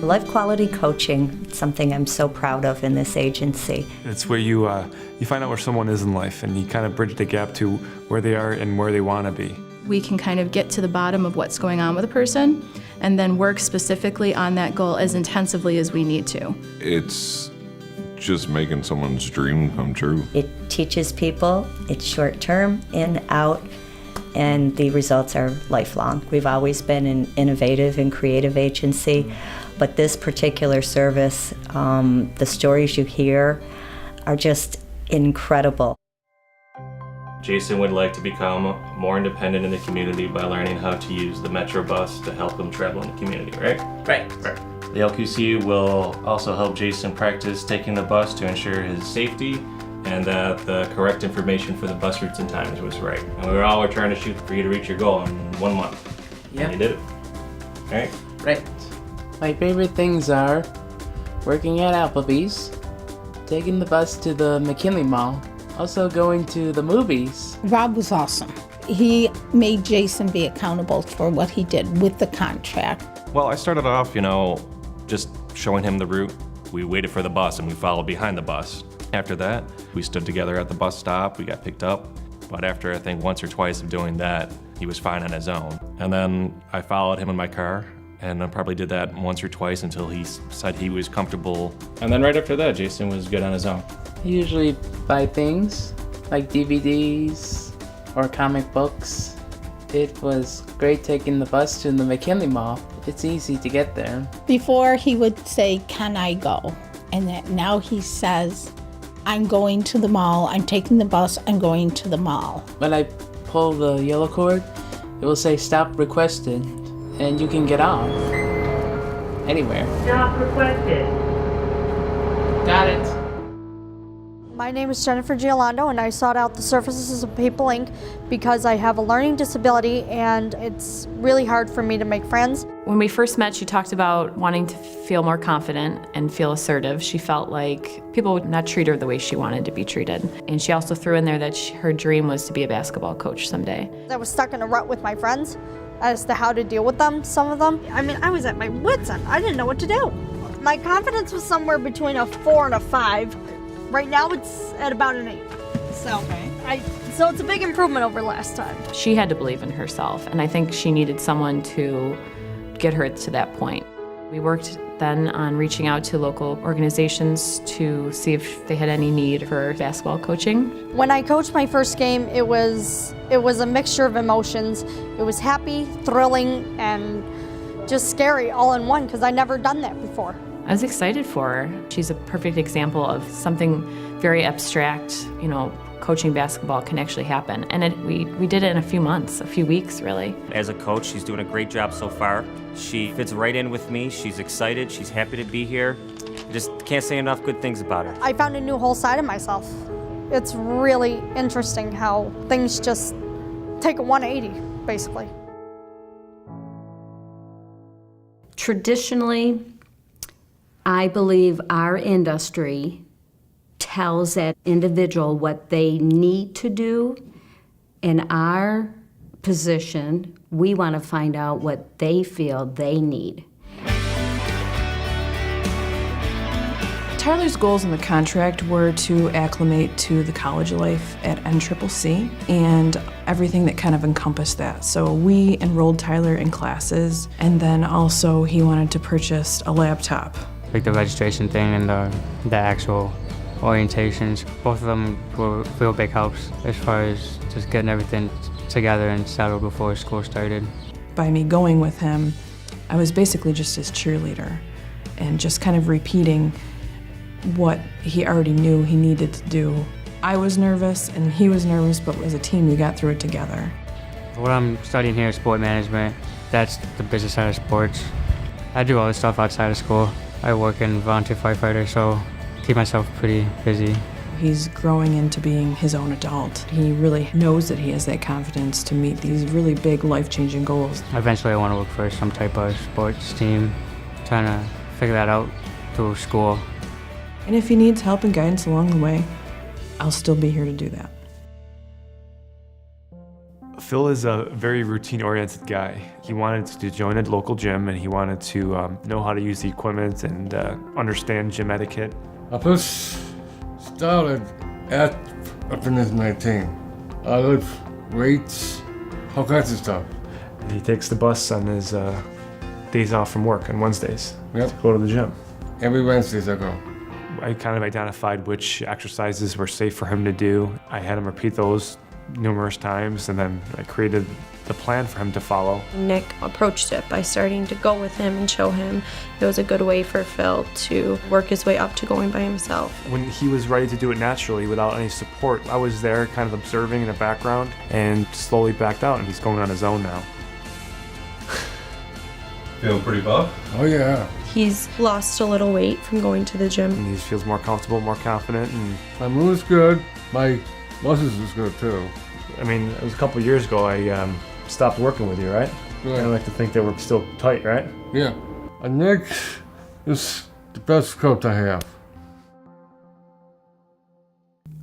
Life quality coaching, something I'm so proud of in this agency. It's where you find out where someone is in life and you kind of bridge the gap to where they are and where they want to be. We can kind of get to the bottom of what's going on with a person and then work specifically on that goal as intensively as we need to. It's just making someone's dream come true. It teaches people, it's short term, in, out, and the results are lifelong. We've always been an innovative and creative agency, but this particular service, the stories you hear are just incredible. Jason would like to become more independent in the community by learning how to use the Metro bus to help him travel in the community, right? Right. The LQC will also help Jason practice taking the bus to ensure his safety and that the correct information for the bus routes and times was right. And we were trying to shoot for you to reach your goal in 1 month. Yeah. And you did it. Right? Right. My favorite things are working at Applebee's, taking the bus to the McKinley Mall, also going to the movies. Rob was awesome. He made Jason be accountable for what he did with the contract. Well, I started off, just showing him the route. We waited for the bus and we followed behind the bus. After that, we stood together at the bus stop, we got picked up. But after I think once or twice of doing that, he was fine on his own. And then I followed him in my car, and I probably did that once or twice until he said he was comfortable. And then right after that, Jason was good on his own. I usually buy things like DVDs or comic books. It was great taking the bus to the McKinley Mall. It's easy to get there. Before he would say, "Can I go?" And that now he says, "I'm going to the mall, I'm taking the bus, I'm going to the mall." When I pull the yellow cord, it will say stop requested, and you can get off anywhere. Stop requested. Got it. My name is Jennifer Giolando, and I sought out the services of People Inc. because I have a learning disability and it's really hard for me to make friends. When we first met, she talked about wanting to feel more confident and feel assertive. She felt like people would not treat her the way she wanted to be treated. And she also threw in there that her dream was to be a basketball coach someday. I was stuck in a rut with my friends as to how to deal with them, some of them. I mean, I was at my wits' end. I didn't know what to do. My confidence was somewhere between a 4 and a 5. Right now it's at about an 8. So it's a big improvement over last time. She had to believe in herself, and I think she needed someone to get her to that point. We worked then on reaching out to local organizations to see if they had any need for basketball coaching. When I coached my first game, it was a mixture of emotions. It was happy, thrilling, and just scary all in one because I'd never done that before. I was excited for her. She's a perfect example of something very abstract, coaching basketball can actually happen. And we did it in a few months, a few weeks, really. As a coach, she's doing a great job so far. She fits right in with me. She's excited. She's happy to be here. I just can't say enough good things about her. I found a new whole side of myself. It's really interesting how things just take a 180, basically. Traditionally, I believe our industry tells that individual what they need to do. In our position, we want to find out what they feel they need. Tyler's goals in the contract were to acclimate to the college life at NCCC and everything that kind of encompassed that. So we enrolled Tyler in classes, and then also he wanted to purchase a laptop. Like the registration thing and the actual orientations, both of them were real big helps as far as just getting everything together and settled before school started. By me going with him, I was basically just his cheerleader and just kind of repeating what he already knew he needed to do. I was nervous and he was nervous, but as a team we got through it together. What I'm studying here is sport management. That's the business side of sports. I do all this stuff outside of school. I work in volunteer firefighter, so keep myself pretty busy. He's growing into being his own adult. He really knows that he has that confidence to meet these really big life-changing goals. Eventually I want to work for some type of sports team, trying to figure that out through school. And if he needs help and guidance along the way, I'll still be here to do that. Phil is a very routine-oriented guy. He wanted to join a local gym, and he wanted to know how to use the equipment and understand gym etiquette. I first started at Fitness 19. I lift weights, all kinds of stuff. And he takes the bus on his days off from work on Wednesdays Yep. to go to the gym. Every Wednesdays I go. I kind of identified which exercises were safe for him to do. I had him repeat those numerous times, and then I created the plan for him to follow. Nick approached it by starting to go with him and show him it was a good way for Phil to work his way up to going by himself. When he was ready to do it naturally without any support, I was there kind of observing in the background and slowly backed out, and he's going on his own now. Feeling pretty buff? Oh yeah. He's lost a little weight from going to the gym. And he feels more comfortable, more confident, and My mood's good. My muscles is good too. I mean, it was a couple of years ago I stopped working with you, right? Right. I like to think that we're still tight, right? Yeah. And Nick is the best coach I have.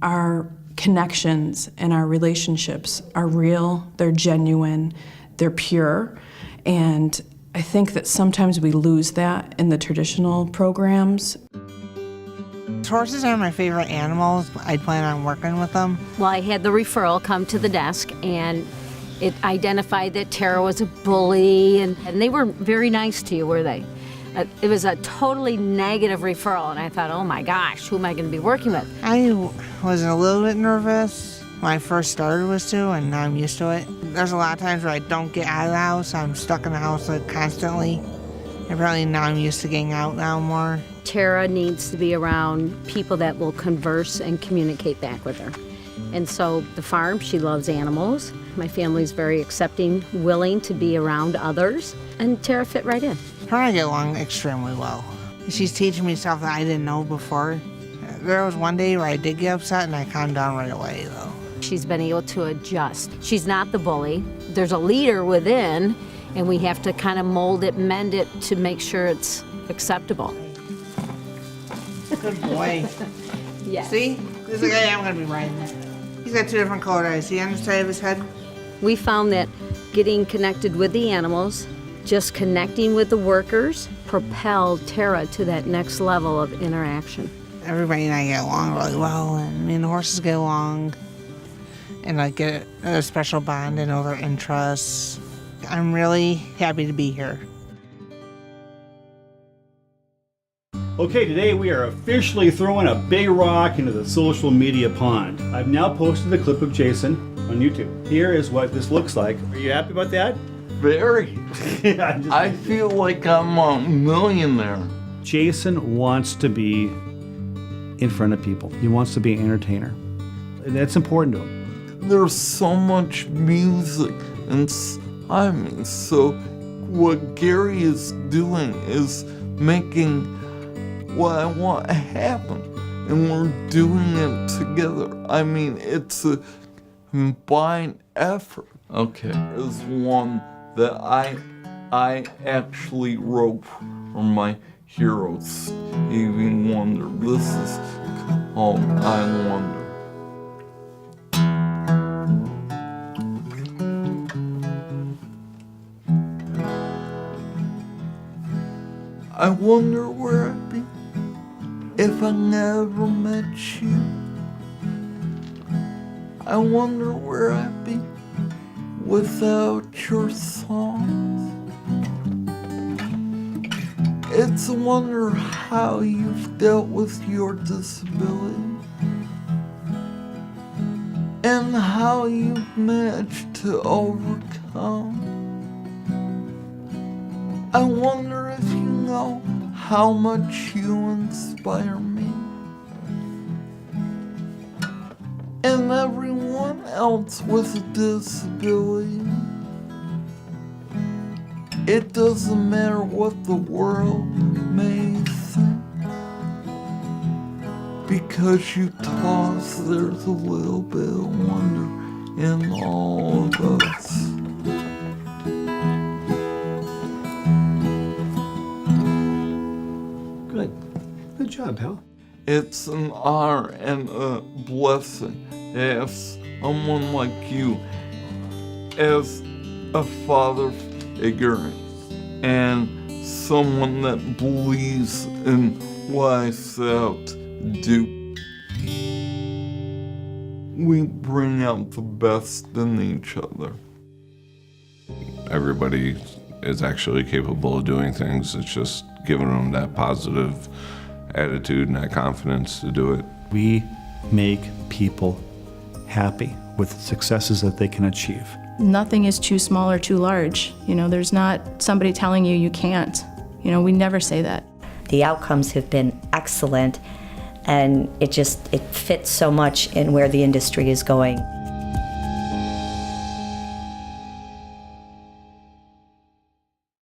Our connections and our relationships are real, they're genuine, they're pure, and I think that sometimes we lose that in the traditional programs. Horses are my favorite animals. I plan on working with them. Well, I had the referral come to the desk, and it identified that Tara was a bully, and they were very nice to you, were they? It was a totally negative referral, and I thought, oh my gosh, who am I going to be working with? I was a little bit nervous when I first started with Sue, and now I'm used to it. There's a lot of times where I don't get out of the house. I'm stuck in the house like constantly. And probably now I'm used to getting out now more. Tara needs to be around people that will converse and communicate back with her. And so the farm, she loves animals. My family's very accepting, willing to be around others, and Tara fit right in. Her and I get along extremely well. She's teaching me stuff that I didn't know before. There was one day where I did get upset and I calmed down right away though. She's been able to adjust. She's not the bully. There's a leader within, and we have to kind of mold it, mend it to make sure it's acceptable. Good boy. Yes. See? This is the guy I'm going to be riding. He's got two different colored eyes. See on the side of his head? We found that getting connected with the animals, just connecting with the workers, propelled Tara to that next level of interaction. Everybody and I get along really well, and me and the horses get along. And I get a special bond and over interests. I'm really happy to be here. Okay, today we are officially throwing a big rock into the social media pond. I've now posted a clip of Jason on YouTube. Here is what this looks like. Are you happy about that? Very. I feel like I'm a millionaire. Jason wants to be in front of people. He wants to be an entertainer. That's important to him. There's so much music and so what Gary is doing is making what I want to happen, and we're doing it together. I mean, it's a combined effort. Okay, is one that I actually wrote for my hero, Stevie Wonder. This is called I Wonder. I wonder where I'd be if I never met you. I wonder where I'd be without your songs. It's a wonder how you've dealt with your disability and how you've managed to overcome. I wonder if you know how much you inspire me and everyone else with a disability. It doesn't matter what the world may think, because you taught us there's a little bit of wonder in all of us. Good job, pal. It's an honor and a blessing to have someone like you as a father figure and someone that believes in what I set out to do. We bring out the best in each other. Everybody is actually capable of doing things. It's just giving them that positive attitude and that confidence to do it. We make people happy with the successes that they can achieve. Nothing is too small or too large. You know, there's not somebody telling you you can't. You know, we never say that. The outcomes have been excellent, and it fits so much in where the industry is going.